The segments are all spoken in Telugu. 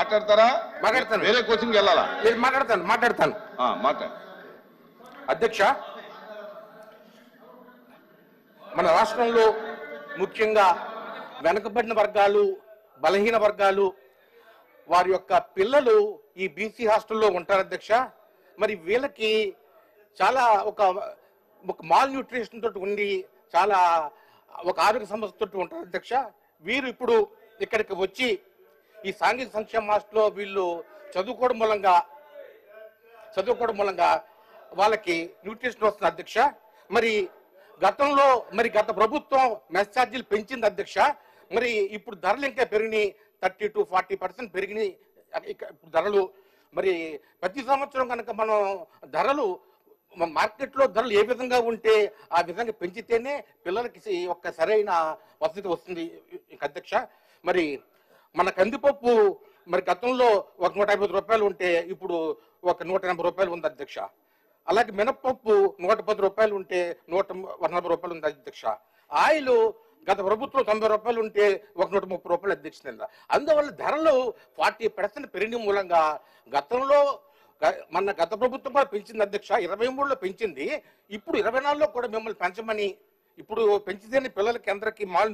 మాట్లాడతారా? మాట్లాడతాను. వేరే కోచింగ్ వెళ్ళాలా? లేదు, మాట్లాడతాను. మాట్లాడు. అధ్యక్ష, మన రాష్ట్రంలో ముఖ్యంగా వెనుకబడిన వర్గాలు, బలహీన వర్గాలు వారి యొక్క పిల్లలు ఈ బీసీ హాస్టల్లో ఉంటారు అధ్యక్ష. మరి వీళ్ళకి చాలా ఒక మాల్ న్యూట్రిషన్ తోటి ఉండి చాలా ఒక ఆరోగ్య సమస్యతో ఉంటారు అధ్యక్ష. వీరు ఇప్పుడు ఇక్కడికి వచ్చి ఈ సాంఘిక సంక్షేమ హాస్టల్లో వీళ్ళు చదువుకోవడం మూలంగా వాళ్ళకి న్యూట్రిషన్ వస్తుంది అధ్యక్ష. మరి గతంలో గత ప్రభుత్వం మెస్ ఛార్జీలు పెంచింది అధ్యక్ష. మరి ఇప్పుడు ధరలు ఇంకా పెరిగినాయి, 30 to 40% పెరిగినాయి ఇప్పుడు ధరలు. మరి ప్రతి సంవత్సరం కనుక మనం ధరలు మార్కెట్లో ధరలు ఏ విధంగా ఉంటే ఆ విధంగా పెంచితేనే పిల్లలకి ఒక సరైన వసతి వస్తుంది అధ్యక్ష. మరి మన కందిపప్పు గతంలో ఒక 150 రూపాయలు ఉంటే ఇప్పుడు ఒక 180 రూపాయలు ఉంది అధ్యక్ష. అలాగే మినపప్పు 110 రూపాయలు ఉంటే 140 రూపాయలు ఉంది అధ్యక్ష. ఆయిల్ గత ప్రభుత్వం 90 రూపాయలు ఉంటే 130 రూపాయలు అధ్యక్ష. అందువల్ల ధరలు 40% పెరిగిన మూలంగా గతంలో గత ప్రభుత్వం కూడా పెంచింది అధ్యక్ష. 23లో పెంచింది, ఇప్పుడు 24లో కూడా మిమ్మల్ని పెంచమని, ఇప్పుడు పెంచితేనే పిల్లలకి అందరికీ మాల్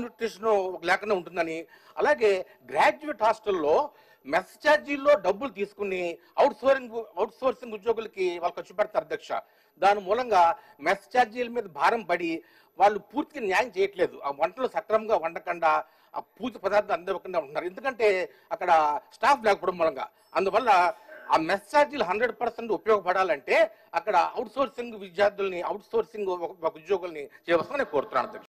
న్యూట్రిషన్ లేకుండా ఉంటుందని. అలాగే గ్రాడ్యుయేట్ హాస్టల్లో మెస్ ఛార్జీల్లో డబ్బులు తీసుకుని అవుట్ సోర్సింగ్ ఉద్యోగులకి వాళ్ళు ఖర్చు పెడతారు అధ్యక్ష. దాని మూలంగా మెస్ ఛార్జీల మీద భారం పడి వాళ్ళు పూర్తిగా న్యాయం చేయట్లేదు. ఆ వంటలు సక్రమంగా వండకుండా ఆ పూర్తి పదార్థాలు అందకుండా ఉంటున్నారు, ఎందుకంటే అక్కడ స్టాఫ్ లేకపోవడం మూలంగా. అందువల్ల ఆ మెస్ ఛార్జీలు 100% ఉపయోగపడాలంటే అక్కడ అవుట్ సోర్సింగ్ ఉద్యోగుల్ని చేయవలసిందని కోరుతున్నాను అధ్యక్ష.